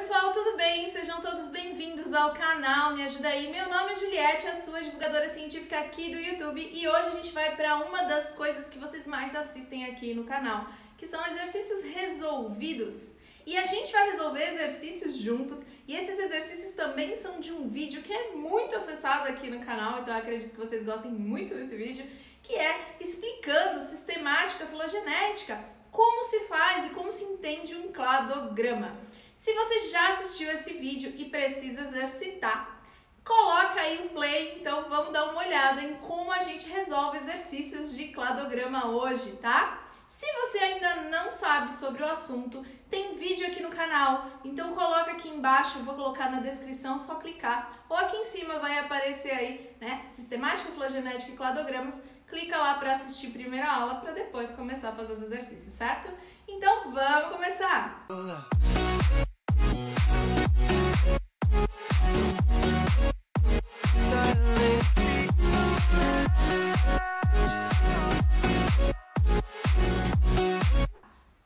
pessoal, tudo bem? Sejam todos bem-vindos ao canal Me Ajuda Aí. Meu nome é Juliette, a sua divulgadora científica aqui do YouTube, e hoje a gente vai para uma das coisas que vocês mais assistem aqui no canal, que são exercícios resolvidos. E a gente vai resolver exercícios juntos, e esses exercícios também são de um vídeo que é muito acessado aqui no canal, então eu acredito que vocês gostem muito desse vídeo, que é explicando sistemática filogenética, como se faz e como se entende um cladograma. Se você já assistiu esse vídeo e precisa exercitar, coloca aí o play, então vamos dar uma olhada em como a gente resolve exercícios de cladograma hoje, tá? Se você ainda não sabe sobre o assunto, tem vídeo aqui no canal, então coloca aqui embaixo, eu vou colocar na descrição, só clicar, ou aqui em cima vai aparecer aí, né, sistemática filogenética e cladogramas, clica lá para assistir a primeira aula para depois começar a fazer os exercícios, certo? Então vamos começar!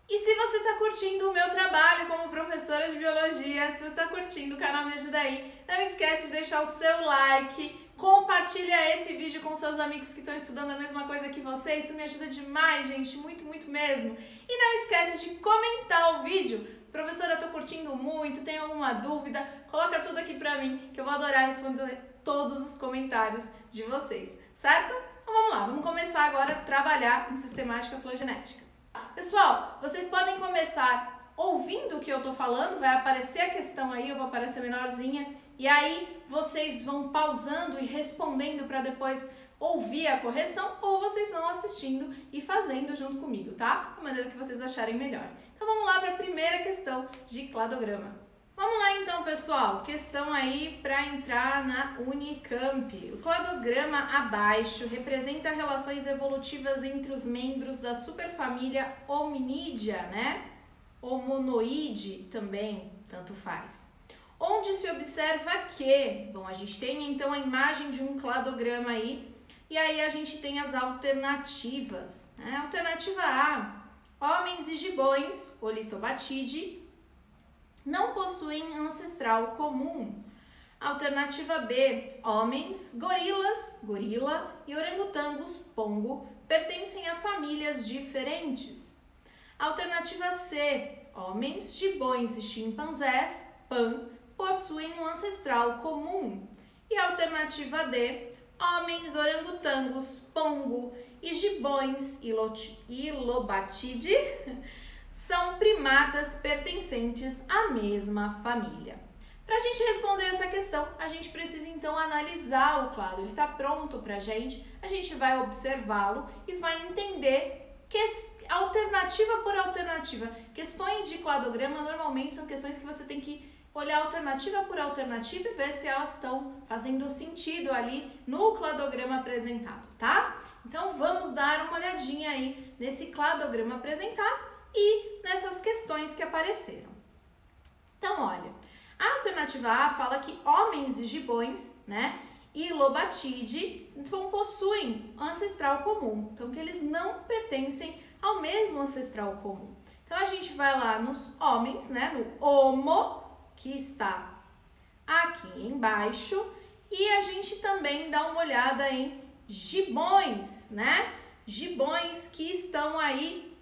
E se você está curtindo o meu trabalho como professora de biologia, se você está curtindo o canal Me Ajuda Aí, não esquece de deixar o seu like, compartilha esse vídeo com seus amigos que estão estudando a mesma coisa que você, isso me ajuda demais, gente, muito, muito mesmo. E não esquece de comentar o vídeo. Professora, eu tô curtindo muito, tem alguma dúvida? Coloca tudo aqui pra mim, que eu vou adorar responder todos os comentários de vocês, certo? Então vamos lá, vamos começar agora a trabalhar em sistemática filogenética. Pessoal, vocês podem começar ouvindo o que eu tô falando, vai aparecer a questão aí, eu vou aparecer menorzinha, e aí vocês vão pausando e respondendo para depois ouvir a correção, ou vocês vão assistindo e fazendo junto comigo, tá? Da maneira que vocês acharem melhor. Então vamos lá para a primeira questão de cladograma. Vamos lá então, pessoal, questão aí para entrar na Unicamp. O cladograma abaixo representa relações evolutivas entre os membros da superfamília Hominídea, né? Homonoide também, tanto faz. Onde se observa que, bom, a gente tem então a imagem de um cladograma aí, e aí a gente tem as alternativas, né? Alternativa A, homens e gibões, Olitobatide, não possuem ancestral comum. Alternativa B, homens, gorilas, gorila e orangotangos, pongo, pertencem a famílias diferentes. Alternativa C, homens, gibões e chimpanzés, pan, possuem um ancestral comum. E alternativa D, homens, orangotangos, pongo e gibões e lobatide são primatas pertencentes à mesma família. Para a gente responder essa questão, a gente precisa então analisar o clado. Ele está pronto para a gente vai observá-lo e vai entender que alternativa por alternativa. Questões de cladograma normalmente são questões que você tem que olhar alternativa por alternativa e ver se elas estão fazendo sentido ali no cladograma apresentado, tá? Então vamos dar uma olhadinha aí nesse cladograma apresentado e nessas questões que apareceram. Então, olha, a alternativa A fala que homens e gibões, né, e lobatide possuem ancestral comum, então que eles não pertencem ao mesmo ancestral comum. Então a gente vai lá nos homens, né, no homo, que está aqui embaixo, e a gente também dá uma olhada em gibões, né? Gibões que estão aí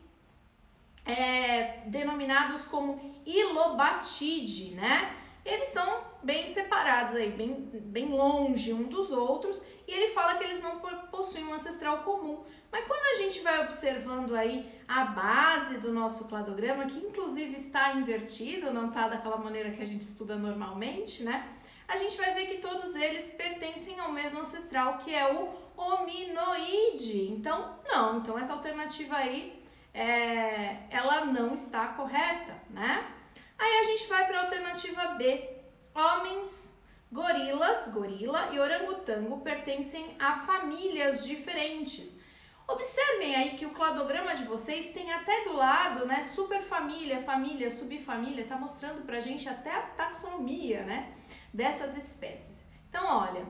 denominados como ilobatide, né? Eles estão bem separados aí, bem longe um dos outros, e ele fala que eles não possuem um ancestral comum. Mas quando a gente vai observando aí a base do nosso cladograma, que inclusive está invertido, não está daquela maneira que a gente estuda normalmente, né? A gente vai ver que todos eles pertencem ao mesmo ancestral, que é o hominoide. Então, não. Então, essa alternativa aí, ela não está correta, né? Aí a gente vai para a alternativa B. Homens, gorilas, gorila e orangotango pertencem a famílias diferentes. Observem aí que o cladograma de vocês tem até do lado, né, superfamília, família, subfamília, tá mostrando pra gente até a taxonomia, né, dessas espécies. Então, olha,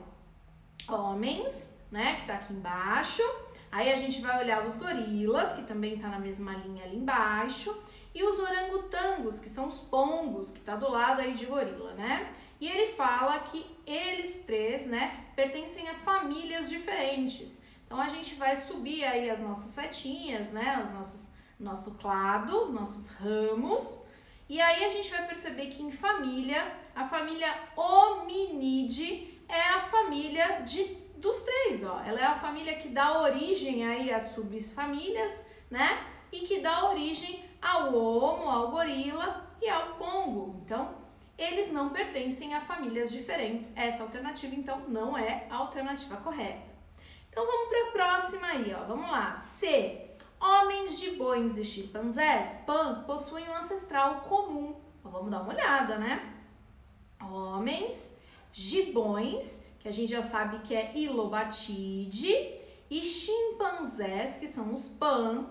homens, né, que tá aqui embaixo, aí a gente vai olhar os gorilas, que também tá na mesma linha ali embaixo, e os orangotangos, que são os pongos, que está do lado aí de gorila, né? E ele fala que eles três, né, pertencem a famílias diferentes. Então a gente vai subir aí as nossas setinhas, né, nosso clado, nossos ramos, e aí a gente vai perceber que em família, a família Hominidae é a família dos três, ó. Ela é a família que dá origem aí às subfamílias, né, e que dá origem ao homo, ao gorila e ao pongo. Então, eles não pertencem a famílias diferentes. Essa alternativa, então, não é a alternativa correta. Então, vamos para a próxima aí, ó. Vamos lá. C. Homens, gibões e chimpanzés, PAN, possuem um ancestral comum. Então, vamos dar uma olhada, né? Homens, gibões, que a gente já sabe que é Ilobatidae, e chimpanzés, que são os PAN,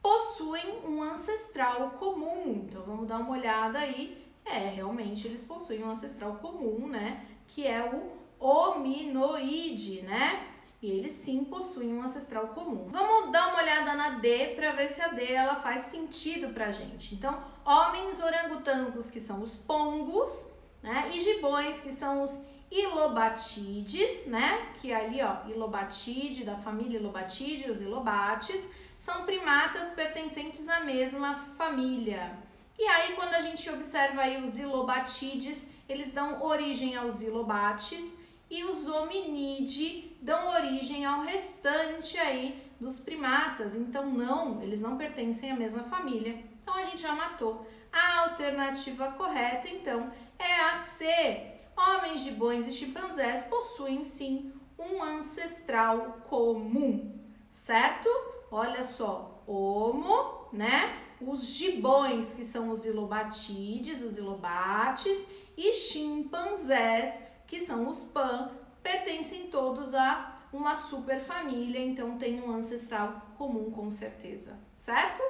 possuem um ancestral comum. Então, vamos dar uma olhada aí. Realmente eles possuem um ancestral comum, né? Que é o hominoide, né? E eles sim possuem um ancestral comum. Vamos dar uma olhada na D para ver se a D ela faz sentido pra gente. Então, homens orangotangos, que são os pongos, né? E gibões, que são os Ilobatides, né? Que ali, ó, Ilobatide, da família Ilobatidae, os ilobates, são primatas pertencentes à mesma família. E aí, quando a gente observa aí os ilobatides, eles dão origem aos ilobates, e os hominidae dão origem ao restante aí dos primatas. Então, não, eles não pertencem à mesma família. Então, a gente já matou. A alternativa correta, então, é a C. Homens, gibões e chimpanzés possuem, sim, um ancestral comum, certo? Olha só, homo, né? Os gibões, que são os ilobatides, os ilobates, e chimpanzés, que são os PAN, pertencem todos a uma superfamília, então tem um ancestral comum com certeza, certo?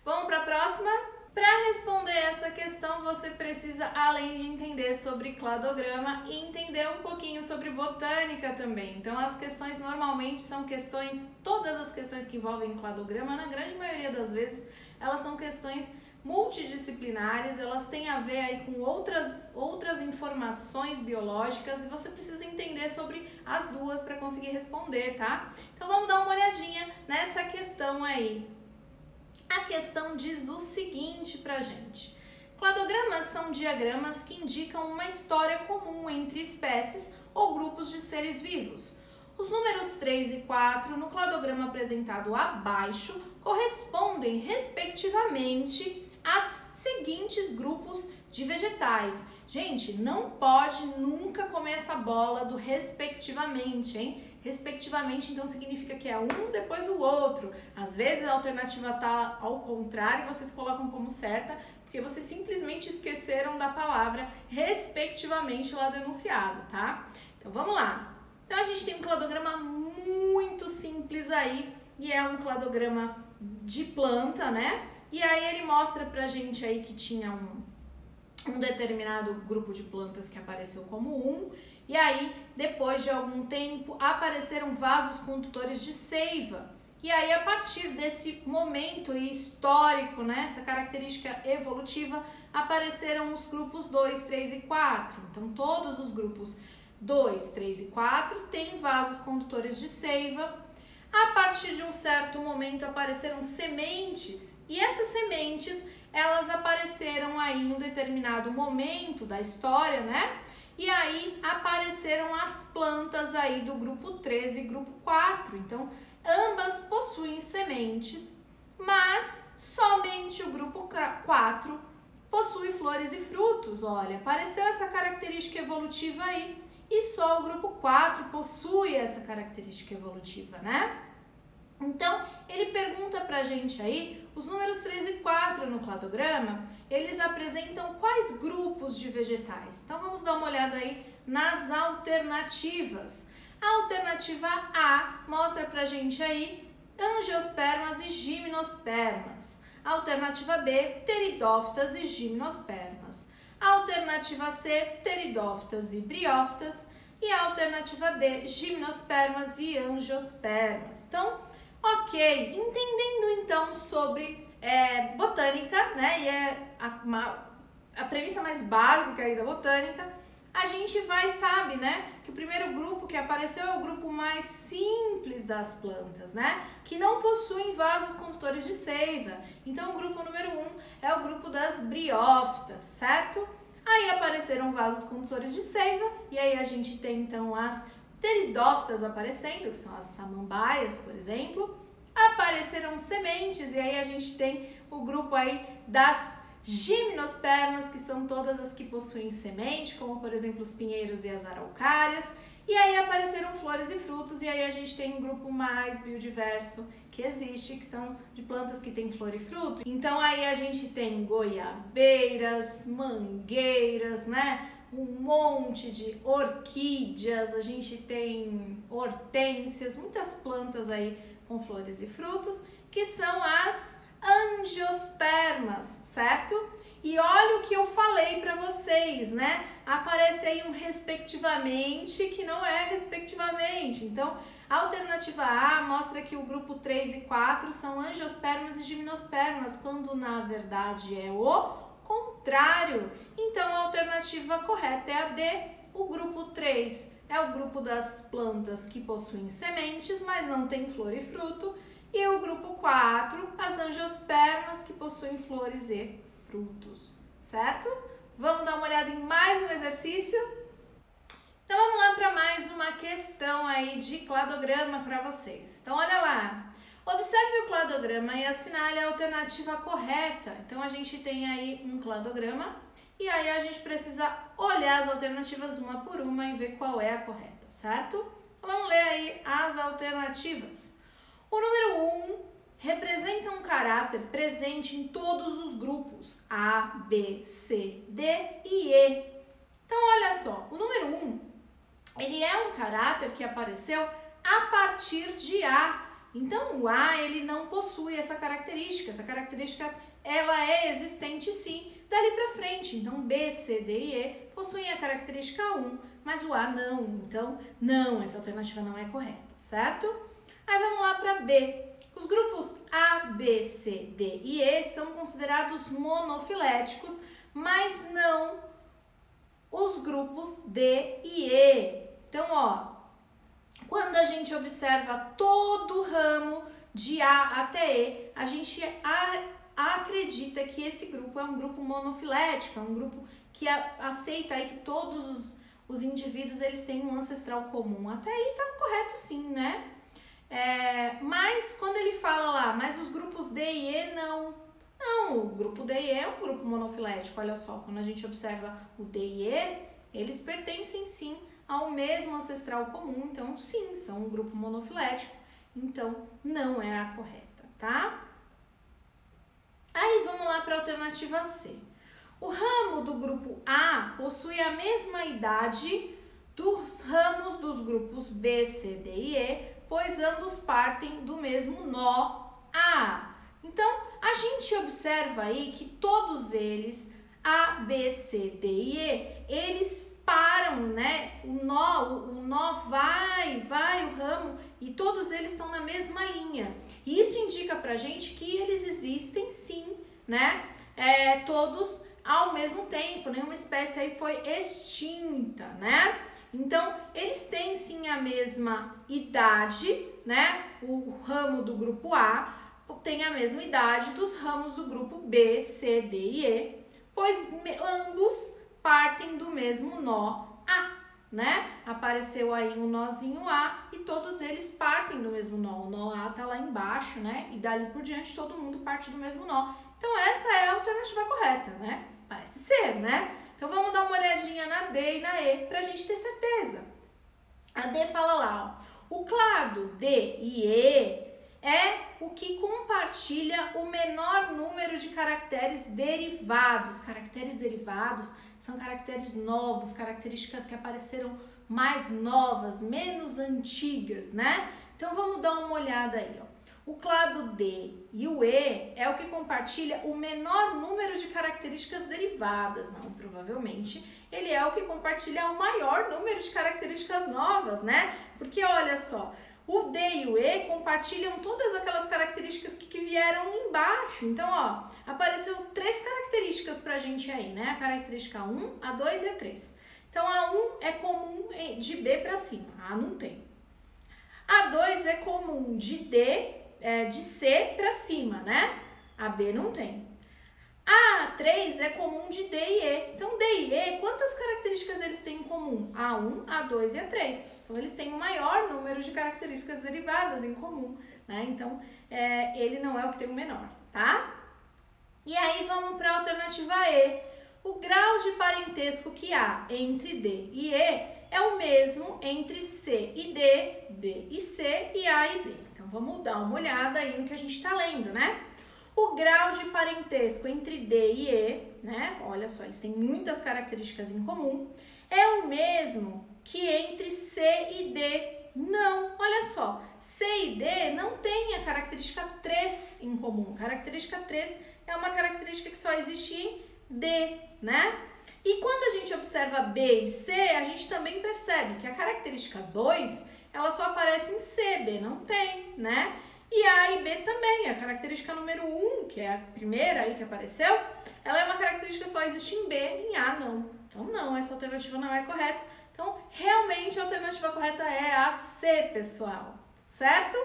Vamos para a próxima? Para responder essa questão, você precisa, além de entender sobre cladograma, entender um pouquinho sobre botânica também. Então, as questões normalmente são questões, todas as questões que envolvem cladograma, na grande maioria das vezes, elas são questões multidisciplinares, elas têm a ver aí com outras informações biológicas e você precisa entender sobre as duas para conseguir responder, tá? Então, vamos dar uma olhadinha nessa questão aí. A questão diz o seguinte pra gente: cladogramas são diagramas que indicam uma história comum entre espécies ou grupos de seres vivos. Os números 3 e 4 no cladograma apresentado abaixo correspondem, respectivamente, aos seguintes grupos de vegetais. Gente, não pode nunca comer essa bola do respectivamente, hein? Respectivamente, então, significa que é um depois o outro. Às vezes a alternativa tá ao contrário e vocês colocam como certa, porque vocês simplesmente esqueceram da palavra respectivamente lá do enunciado, tá? Então, vamos lá. Então, a gente tem um cladograma muito simples aí, e é um cladograma de planta, né? E aí ele mostra pra gente aí que tinha um determinado grupo de plantas que apareceu como um, e aí, depois de algum tempo, apareceram vasos condutores de seiva. E aí, a partir desse momento histórico, né, essa característica evolutiva, apareceram os grupos 2, 3 e 4. Então, todos os grupos 2, 3 e 4 têm vasos condutores de seiva. A partir de um certo momento, apareceram sementes, e essas sementes, elas apareceram aí em um determinado momento da história, né? E aí apareceram as plantas aí do grupo 3 e grupo 4. Então, ambas possuem sementes, mas somente o grupo 4 possui flores e frutos. Olha, apareceu essa característica evolutiva aí e só o grupo 4 possui essa característica evolutiva, né? Então, ele pergunta pra gente aí, os números 3 e 4 no cladograma, eles apresentam quais grupos de vegetais? Então, vamos dar uma olhada aí nas alternativas. A alternativa A mostra pra gente aí angiospermas e gimnospermas. A alternativa B, pteridófitas e gimnospermas. A alternativa C, pteridófitas e briófitas. E a alternativa D, gimnospermas e angiospermas. Então, ok, entendendo então sobre botânica, né? E é a premissa mais básica aí da botânica. A gente sabe, né, que o primeiro grupo que apareceu é o grupo mais simples das plantas, né, que não possuem vasos condutores de seiva. Então, o grupo número 1 é o grupo das briófitas, certo? Aí apareceram vasos condutores de seiva, e aí a gente tem, então, as pteridófitas aparecendo, que são as samambaias, por exemplo. Apareceram sementes, e aí a gente tem o grupo aí das gimnospermas, que são todas as que possuem semente, como por exemplo os pinheiros e as araucárias. E aí apareceram flores e frutos, e aí a gente tem um grupo mais biodiverso que existe, que são de plantas que têm flor e fruto. Então aí a gente tem goiabeiras, mangueiras, né? Um monte de orquídeas, a gente tem hortênsias, muitas plantas aí com flores e frutos, que são as angiospermas, certo? E olha o que eu falei para vocês, né? Aparece aí um respectivamente que não é respectivamente. Então, a alternativa A mostra que o grupo 3 e 4 são angiospermas e gimnospermas, quando na verdade é o contrário. Então, a alternativa correta é a D. O grupo 3 é o grupo das plantas que possuem sementes, mas não tem flor e fruto. E o grupo 4, as angiospermas, que possuem flores e frutos, certo? Vamos dar uma olhada em mais um exercício? Então vamos lá para mais uma questão aí de cladograma para vocês. Então olha lá, observe o cladograma e assinale a alternativa correta. Então a gente tem aí um cladograma e aí a gente precisa olhar as alternativas uma por uma e ver qual é a correta, certo? Então vamos ler aí as alternativas. O número 1 representa um caráter presente em todos os grupos A, B, C, D e E. Então, olha só, o número 1, ele é um caráter que apareceu a partir de A. Então, o A, ele não possui essa característica. Essa característica, ela é existente sim, dali para frente. Então, B, C, D e E possuem a característica 1, mas o A não. Então, não, essa alternativa não é correta, certo? Aí vamos lá para B. Os grupos A, B, C, D e E são considerados monofiléticos, mas não os grupos D e E. Então, ó, quando a gente observa todo o ramo de A até E, a gente acredita que esse grupo é um grupo monofilético, é um grupo que aceita aí que todos os indivíduos eles têm um ancestral comum. Até aí tá correto sim, né? Mas quando ele fala lá, mas os grupos D e E não. Não, o grupo D e E é um grupo monofilético, olha só, quando a gente observa o D e E, eles pertencem sim ao mesmo ancestral comum, então sim, são um grupo monofilético, então não é a correta, tá? Aí vamos lá para a alternativa C. O ramo do grupo A possui a mesma idade dos ramos dos grupos B, C, D e E, pois ambos partem do mesmo nó A. Então, a gente observa aí que todos eles, A, B, C, D e E, eles param, né? O nó vai o ramo e todos eles estão na mesma linha. E isso indica pra gente que eles existem sim, né? Todos ao mesmo tempo, nenhuma espécie aí foi extinta, né? Então, eles têm sim a mesma idade, né? O ramo do grupo A tem a mesma idade dos ramos do grupo B, C, D e E, pois ambos partem do mesmo nó A, né? Apareceu aí um nozinho A e todos eles partem do mesmo nó. O nó A tá lá embaixo, né? E dali por diante todo mundo parte do mesmo nó. Então, essa é a alternativa correta, né? Parece ser, né? Então, vamos dar uma olhadinha na D e na E pra gente ter certeza. A D fala lá, ó, o clado D e E é o que compartilha o menor número de caracteres derivados. Caracteres derivados são caracteres novos, características que apareceram mais novas, menos antigas, né? Então, vamos dar uma olhada aí, ó. O clado D e o E é o que compartilha o menor número de características derivadas. Não, provavelmente ele é o que compartilha o maior número de características novas, né? Porque olha só, O D e o E compartilham todas aquelas características que vieram embaixo. Então, ó, apareceu 3 características pra gente aí, né? A característica 1, a 2 e a 3. Então, a 1 é comum de B pra cima, a não tem. A 2 é comum de C pra cima, né? A B não tem. A 3 é comum de D e E. Então, D e E, quantas características eles têm em comum? A1, A2 e A3. Então, eles têm um maior número de características derivadas em comum, né? Então, ele não é o que tem o menor, tá? E aí, vamos para a alternativa E. O grau de parentesco que há entre D e E é o mesmo entre C e D, B e C e A e B. Então, vamos dar uma olhada aí no que a gente está lendo, né? O grau de parentesco entre D e E, né? Olha só, eles têm muitas características em comum. É o mesmo que entre C e D. Não, olha só. C e D não tem a característica 3 em comum. Característica 3 é uma característica que só existe em D, né? E quando a gente observa B e C, a gente também percebe que a característica 2, ela só aparece em C, B não tem, né? E A e B também, a característica número 1, que é a primeira aí que apareceu, ela é uma característica que só existe em B, em A não. Então não, essa alternativa não é correta. Então, realmente a alternativa correta é a C, pessoal, certo?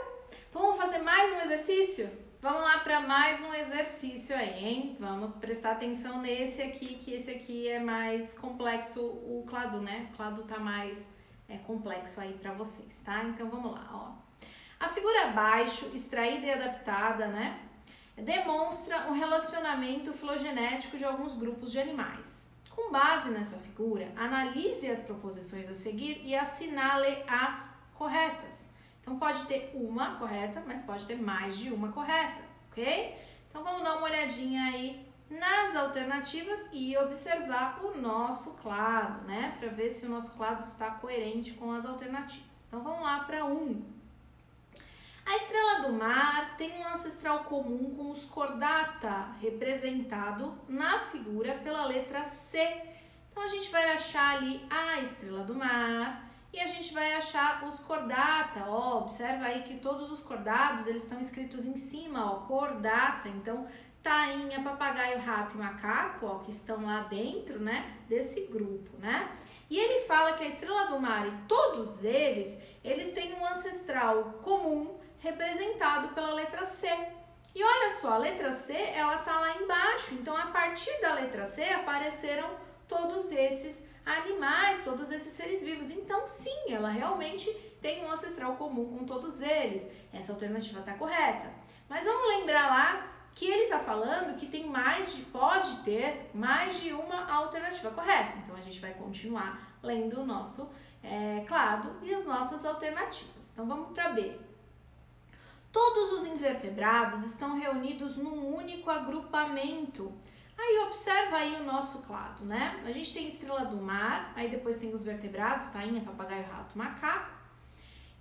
Vamos fazer mais um exercício? Vamos lá para mais um exercício aí, hein? Vamos prestar atenção nesse aqui, que esse aqui é mais complexo, o clado, né? O clado tá mais complexo aí para vocês, tá? Então, vamos lá, ó. A figura abaixo, extraída e adaptada, né, demonstra um relacionamento filogenético de alguns grupos de animais. Com base nessa figura, analise as proposições a seguir e assinale as corretas. Então, pode ter uma correta, mas pode ter mais de uma correta, ok? Então, vamos dar uma olhadinha aí nas alternativas e observar o nosso clado, né, para ver se o nosso clado está coerente com as alternativas. Então, vamos lá para 1. A estrela do mar tem um ancestral comum com os Chordata, representado na figura pela letra C. Então, a gente vai achar ali a estrela do mar e a gente vai achar os Chordata. Ó, observa aí que todos os cordados, eles estão escritos em cima, ó, Chordata. Então, tainha, papagaio, rato e macaco, ó, que estão lá dentro, né, desse grupo, né? E ele fala que a estrela do mar e todos eles têm um ancestral comum, representado pela letra C. E olha só, a letra C, ela tá lá embaixo, então a partir da letra C apareceram todos esses animais, todos esses seres vivos. Então sim, ela realmente tem um ancestral comum com todos eles. Essa alternativa tá correta. Mas vamos lembrar lá que ele tá falando que tem pode ter mais de uma alternativa correta. Então a gente vai continuar lendo o nosso clado e as nossas alternativas. Então vamos para B. Todos os invertebrados estão reunidos num único agrupamento. Aí observa aí o nosso clado, né? A gente tem estrela do mar, aí depois tem os vertebrados, tainha, papagaio, rato, macaco.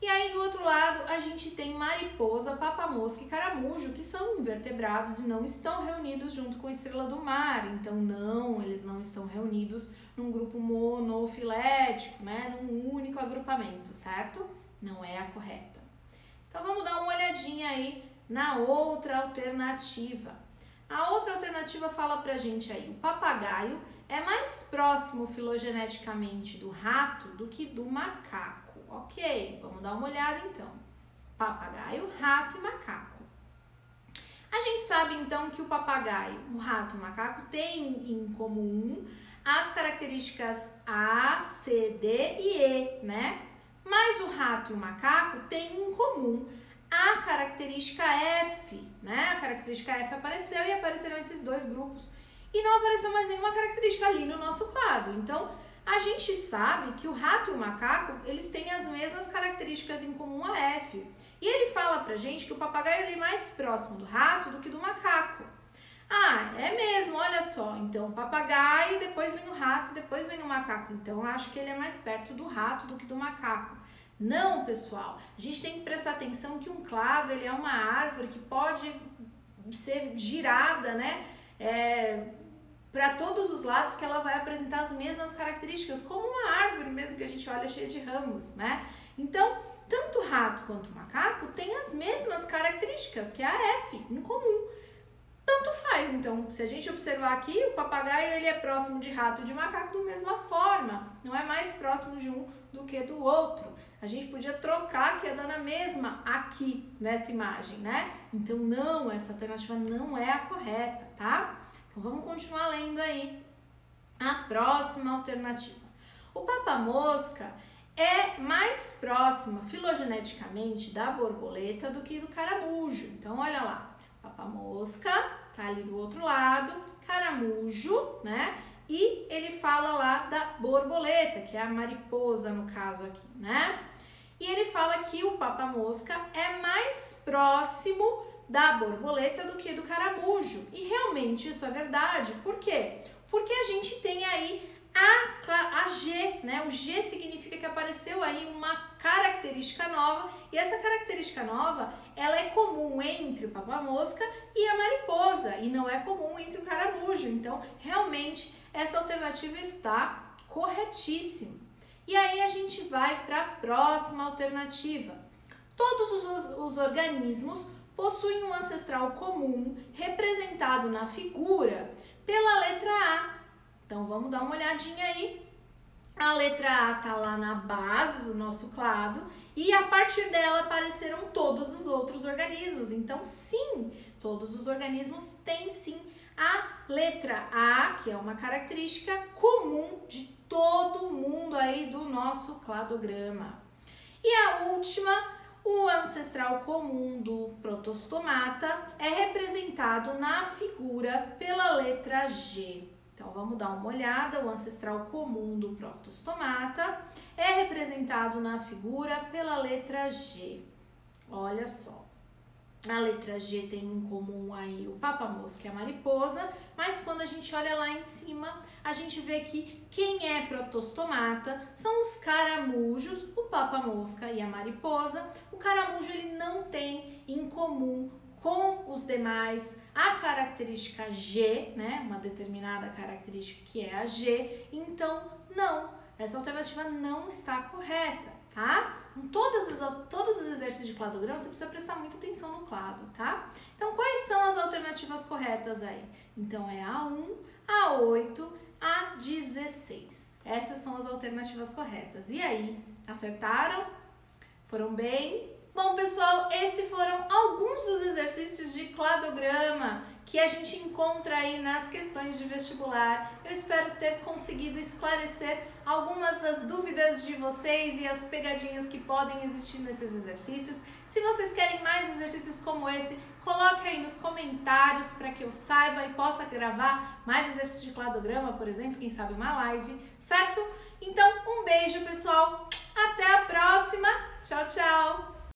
E aí do outro lado a gente tem mariposa, papamosca e caramujo, que são invertebrados e não estão reunidos junto com a estrela do mar. Então não, eles não estão reunidos num grupo monofilético, né? Num único agrupamento, certo? Não é a correta. Então, vamos dar uma olhadinha aí na outra alternativa. A outra alternativa fala pra gente aí, o papagaio é mais próximo filogeneticamente do rato do que do macaco. Ok, vamos dar uma olhada então. Papagaio, rato e macaco. A gente sabe então que o papagaio, o rato e o macaco têm em comum as características A, C, D e E, né? Mas o rato e o macaco têm em comum a característica F, né? A característica F apareceu e apareceram esses dois grupos. E não apareceu mais nenhuma característica ali no nosso quadro. Então, a gente sabe que o rato e o macaco, eles têm as mesmas características em comum a F. E ele fala pra gente que o papagaio é mais próximo do rato do que do macaco. Ah, é mesmo, olha só. Então, o papagaio, depois vem o rato, depois vem o macaco. Então, eu acho que ele é mais perto do rato do que do macaco. Não, pessoal. A gente tem que prestar atenção que um clado, ele é uma árvore que pode ser girada, né? Para todos os lados, que ela vai apresentar as mesmas características, como uma árvore mesmo que a gente olha cheia de ramos, né? Então, tanto o rato quanto o macaco têm as mesmas características, que é a F, em comum. Tanto faz, então, se a gente observar aqui, o papagaio ele é próximo de rato e de macaco da mesma forma, não é mais próximo de um do que do outro. A gente podia trocar, que ia dar na mesma aqui, nessa imagem, né? Então, não, essa alternativa não é a correta, tá? Então, vamos continuar lendo aí a próxima alternativa. O papamosca é mais próximo filogeneticamente da borboleta do que do caramujo. Então, olha lá. Papamosca, tá ali do outro lado, caramujo, né? E ele fala lá da borboleta, que é a mariposa no caso aqui, né? E ele fala que o papamosca é mais próximo da borboleta do que do caramujo. E realmente isso é verdade. Por quê? Porque a gente tem aí a G, né? O G significa que apareceu aí uma característica nova e essa característica nova, ela é comum entre o papamosca e a mariposa e não é comum entre o caramujo. Então, realmente, essa alternativa está corretíssima. E aí a gente vai para a próxima alternativa. Todos os organismos possuem um ancestral comum representado na figura pela letra A. Então, vamos dar uma olhadinha aí. A letra A está lá na base do nosso clado e a partir dela apareceram todos os outros organismos. Então, sim, todos os organismos têm sim a letra A, que é uma característica comum de todo mundo aí do nosso cladograma. E a última, o ancestral comum do protostomata é representado na figura pela letra G. Então, vamos dar uma olhada, o ancestral comum do protostomata é representado na figura pela letra G. Olha só, a letra G tem em comum aí o papamosca e a mariposa, mas quando a gente olha lá em cima, a gente vê que quem é protostomata são os caramujos, o papamosca e a mariposa. O caramujo ele não tem em comum com os demais a característica G, né? Uma determinada característica que é a G, então não, essa alternativa não está correta, tá? Em todos os exercícios de cladograma você precisa prestar muita atenção no clado, tá? Então quais são as alternativas corretas aí? Então é A1, A8, A16. Essas são as alternativas corretas. E aí, acertaram? Foram bem? Bom, pessoal, esses foram alguns dos exercícios de cladograma que a gente encontra aí nas questões de vestibular. Eu espero ter conseguido esclarecer algumas das dúvidas de vocês e as pegadinhas que podem existir nesses exercícios. Se vocês querem mais exercícios como esse, coloque aí nos comentários para que eu saiba e possa gravar mais exercícios de cladograma, por exemplo, quem sabe uma live, certo?